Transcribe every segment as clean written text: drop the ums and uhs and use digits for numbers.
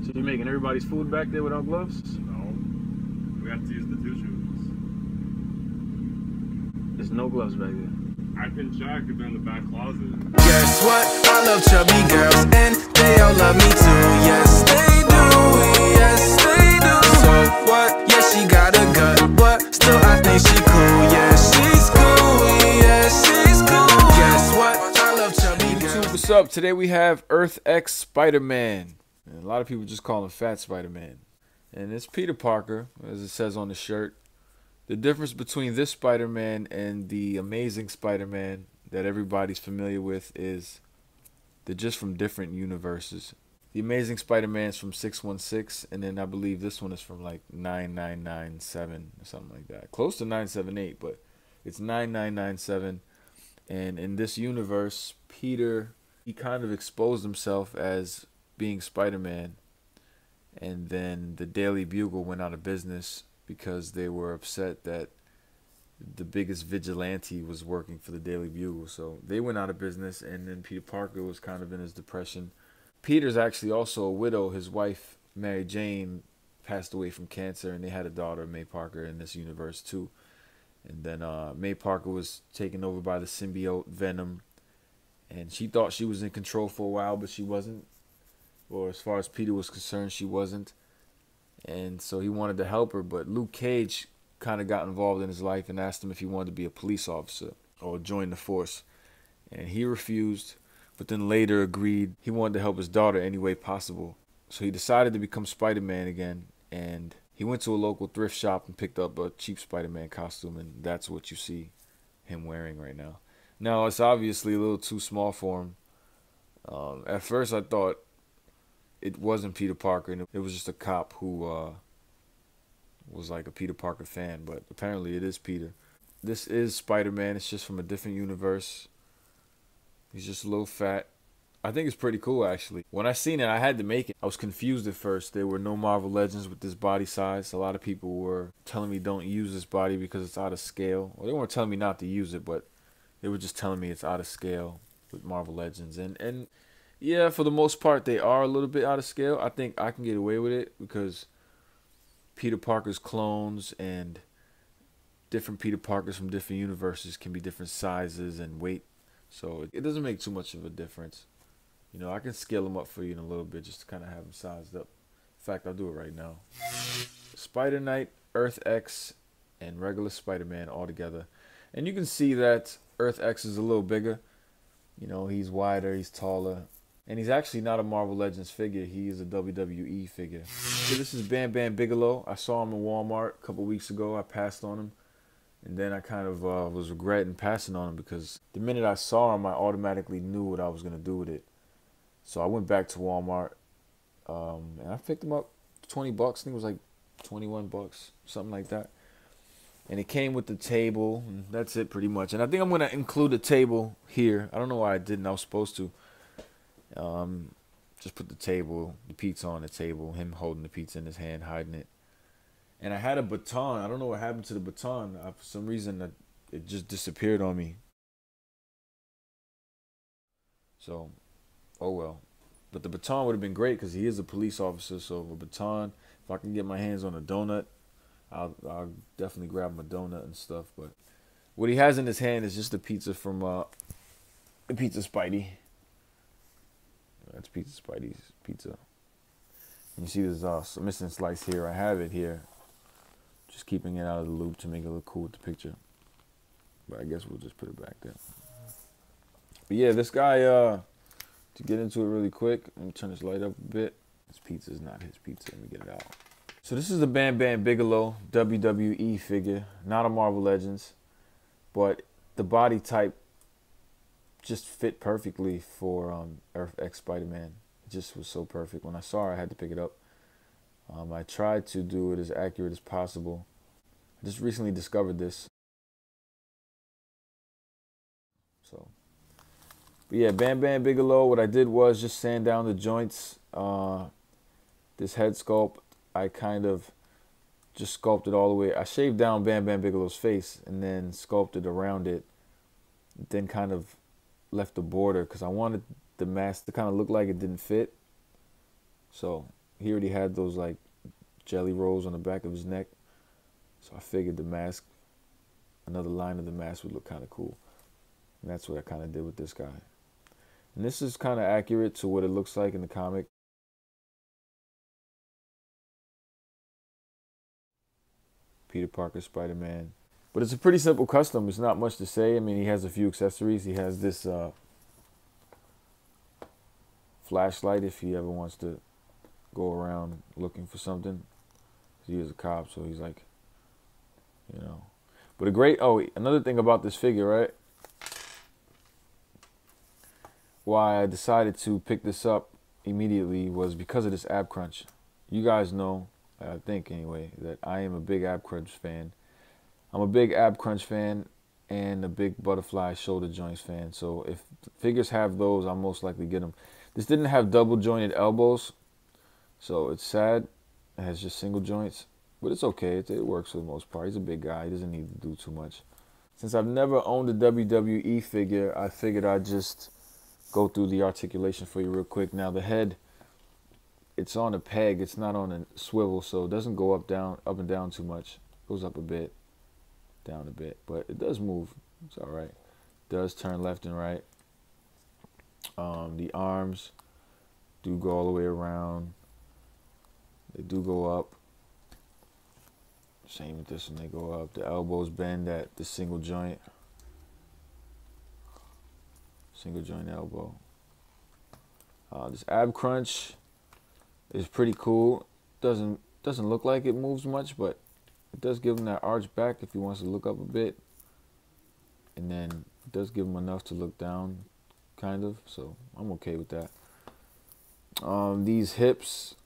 So you're making everybody's food back there without gloves? No. We have to use the tissues. There's no gloves back there. I can check if they're in the back closet. Guess what? I love chubby girls and they all love me too. Yes, they do. Yes, they do. So what? Yeah, she got a gut, but still I think she cool. Yeah, she's cool. Yeah, she's cool. Guess what? I love chubby girls. What's up? Today we have Earth X Spider-Man. And a lot of people just call him Fat Spider-Man. And it's Peter Parker, as it says on the shirt. The difference between this Spider-Man and the Amazing Spider-Man that everybody's familiar with is they're just from different universes. The Amazing Spider-Man's from 616, and then I believe this one is from like 9997 or something like that. Close to 978, but it's 9997. And in this universe, Peter, he kind of exposed himself as being Spider-Man, and then the Daily Bugle went out of business because they were upset that the biggest vigilante was working for the Daily Bugle. So they went out of business, and then Peter Parker was kind of in his depression. Peter's actually also a widow. His wife, Mary Jane, passed away from cancer, and they had a daughter, May Parker, in this universe too. And then May Parker was taken over by the symbiote Venom, and she thought she was in control for a while, but she wasn't. Or as far as Peter was concerned, she wasn't. And so he wanted to help her, but Luke Cage kind of got involved in his life and asked him if he wanted to be a police officer or join the force. And he refused, but then later agreed he wanted to help his daughter any way possible. So he decided to become Spider-Man again, and he went to a local thrift shop and picked up a cheap Spider-Man costume, and that's what you see him wearing right now. Now, it's obviously a little too small for him. At first I thought it wasn't Peter Parker, and it was just a cop who was like a Peter Parker fan, but apparently it is Peter. This is Spider-Man. It's just from a different universe. He's just a little fat. I think it's pretty cool, actually. When I seen it, I had to make it. I was confused at first. There were no Marvel Legends with this body size. A lot of people were telling me don't use this body because it's out of scale. Well, they weren't telling me not to use it, but they were just telling me it's out of scale with Marvel Legends. And yeah, for the most part, they are a little bit out of scale. I think I can get away with it because Peter Parker's clones and different Peter Parkers from different universes can be different sizes and weight. So it doesn't make too much of a difference. You know, I can scale them up for you in a little bit just to kind of have them sized up. In fact, I'll do it right now. Spider Knight, Earth X, and regular Spider-Man all together. And you can see that Earth X is a little bigger. You know, he's wider, he's taller. And he's actually not a Marvel Legends figure. He is a WWE figure. So this is Bam Bam Bigelow. I saw him in Walmart a couple weeks ago. I passed on him. And then I kind of was regretting passing on him because the minute I saw him, I automatically knew what I was going to do with it. So I went back to Walmart. And I picked him up 20 bucks. I think it was like 21 bucks, something like that. And it came with the table. And that's it pretty much. And I think I'm going to include a table here. I don't know why I didn't. I was supposed to. Just put the table, the pizza on the table, him holding the pizza in his hand, hiding it. And I had a baton. I don't know what happened to the baton. For some reason, it just disappeared on me. So, oh well. But the baton would have been great because he is a police officer. So a baton, if I can get my hands on a donut, I'll definitely grab my donut and stuff. But what he has in his hand is just the pizza from the Pizza Spidey. That's Pizza Spidey's pizza. And you see there's a missing slice here. I have it here. Just keeping it out of the loop to make it look cool with the picture. But I guess we'll just put it back there. But yeah, this guy, to get into it really quick, let me turn this light up a bit. This pizza is not his pizza. Let me get it out. So this is the Bam Bam Bigelow WWE figure. Not a Marvel Legends. But the body type just fit perfectly for Earth X Spider-Man. It just was so perfect. When I saw it, I had to pick it up. I tried to do it as accurate as possible. I just recently discovered this. So, but yeah, Bam Bam Bigelow, what I did was just sand down the joints. This head sculpt, I kind of just sculpted all the way. I shaved down Bam Bam Bigelow's face and then sculpted around it. Then kind of left the border because I wanted the mask to kind of look like it didn't fit. So he already had those like jelly rolls on the back of his neck. So I figured the mask, another line of the mask would look kind of cool. And that's what I kind of did with this guy. And this is kind of accurate to what it looks like in the comic. Peter Parker, Spider-Man. But it's a pretty simple custom. It's not much to say. I mean, he has a few accessories. He has this flashlight if he ever wants to go around looking for something. He is a cop, so he's like, you know. But another thing about this figure, right? Why I decided to pick this up immediately was because of this ab crunch. You guys know, I think anyway, that I am a big ab crunch fan. I'm a big ab crunch fan and a big butterfly shoulder joints fan. So if figures have those, I'll most likely get them. This didn't have double jointed elbows, so it's sad. It has just single joints, but it's okay. It works for the most part. He's a big guy. He doesn't need to do too much. Since I've never owned a WWE figure, I figured I'd just go through the articulation for you real quick. Now the head, it's on a peg. It's not on a swivel, so it doesn't go up and down too much. It goes up a bit, down a bit, but it does move. It's all right. It does turn left and right. The arms do go all the way around. They do go up. Same with this one, they go up. The elbows bend at the single joint. Single joint elbow. This ab crunch is pretty cool. Doesn't look like it moves much, but it does give him that arch back if he wants to look up a bit. And then it does give him enough to look down, kind of. So I'm okay with that. These hips,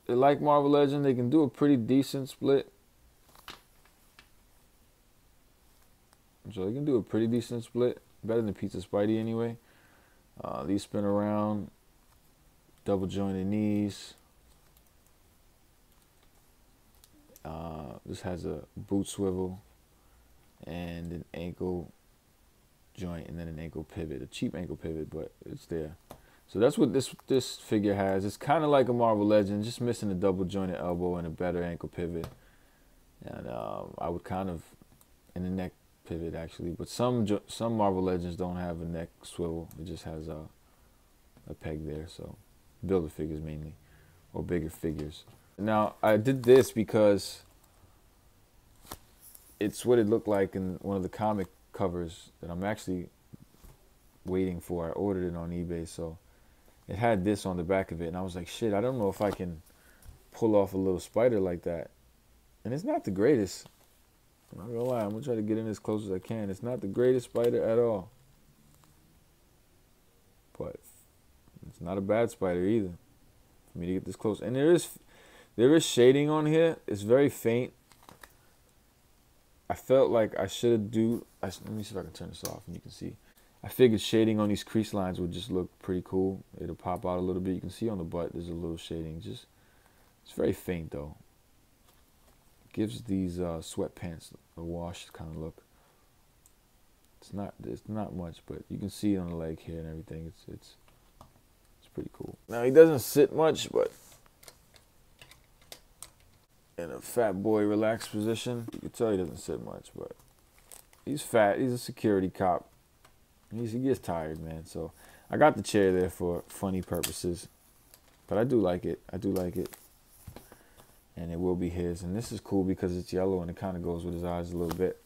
they're like Marvel Legend. They can do a pretty decent split. So they can do a pretty decent split. Better than Pizza Spidey anyway. These spin around. Double jointed knees. This has a boot swivel and an ankle joint and then an ankle pivot. A cheap ankle pivot, but it's there. So that's what this figure has. It's kind of like a Marvel Legend, just missing a double jointed elbow and a better ankle pivot. And I would kind of, in the neck pivot actually, but some Marvel Legends don't have a neck swivel. It just has a peg there. So builder figures mainly, or bigger figures. Now I did this because it's what it looked like in one of the comic covers that I'm actually waiting for. I ordered it on eBay, so it had this on the back of it, and I was like, shit, I don't know if I can pull off a little spider like that. And it's not the greatest. I'm not gonna lie, I'm gonna try to get in as close as I can. It's not the greatest spider at all, but it's not a bad spider either for me to get this close. And there is shading on here. It's very faint. I felt like I should let me see if I can turn this off and you can see. I figured shading on these crease lines would just look pretty cool. It'll pop out a little bit. You can see on the butt there's a little shading. It's very faint though. Gives these sweatpants a washed kind of look. It's not much, but you can see it on the leg here and everything. It's pretty cool. Now he doesn't sit much, but in a fat boy relaxed position, you can tell he doesn't sit much, but he's fat. He's a security cop. He gets tired, man. So I got the chair there for funny purposes, but I do like it. And it will be his. And this is cool because it's yellow and it kind of goes with his eyes a little bit.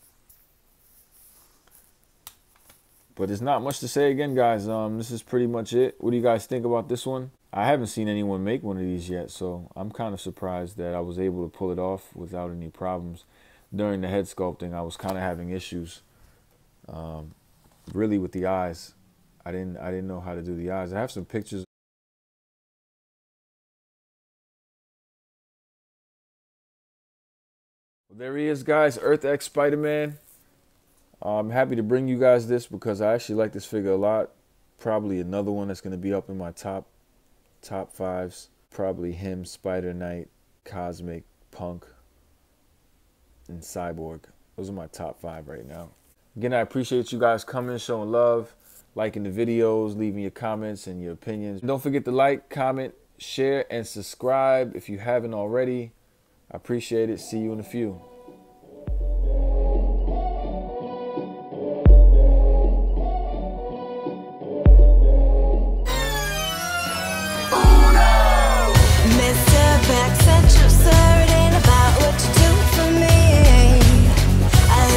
But there's not much to say again, guys. This is pretty much it. What do you guys think about this one? I haven't seen anyone make one of these yet, so I'm kind of surprised that I was able to pull it off without any problems. During the head sculpting, I was kind of having issues, really with the eyes. I didn't know how to do the eyes. I have some pictures. Well, there he is, guys. Earth X Spider-Man. I'm happy to bring you guys this because I actually like this figure a lot. Probably another one that's going to be up in my top fives. Probably him, Spider Knight, Cosmic, Punk, and Cyborg. Those are my top 5 right now. Again, I appreciate you guys coming, showing love, liking the videos, leaving your comments and your opinions. Don't forget to like, comment, share, and subscribe if you haven't already. I appreciate it. See you in a few.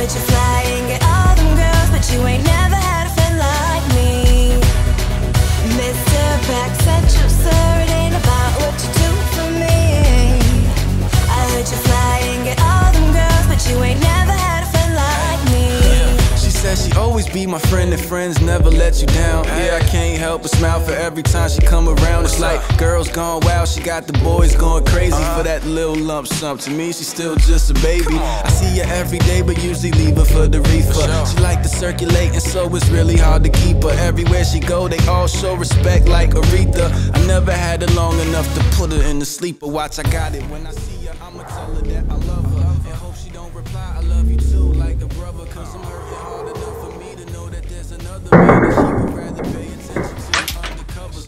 You fly and get all them girls, but you ain't never had a friend like me. Mr. Backset, you sir, it ain't about what you do for me. I heard you fly and get all them girls, but you ain't never had a friend like me. She said she always be my friend and friends never let you down. Yeah, I can't help but smile for every time she come around. It's like girls gone wild, she got the boys going crazy for that little lump sum. To me, she's still just a baby. I see her every day, but usually leave her for the reefer. She like to circulate, and so it's really hard to keep her. Everywhere she go, they all show respect like Aretha. I never had her long enough to put her in the sleeper. Watch, I got it. When I see her, I'ma tell her that I love her, and hope she don't reply, I love you too.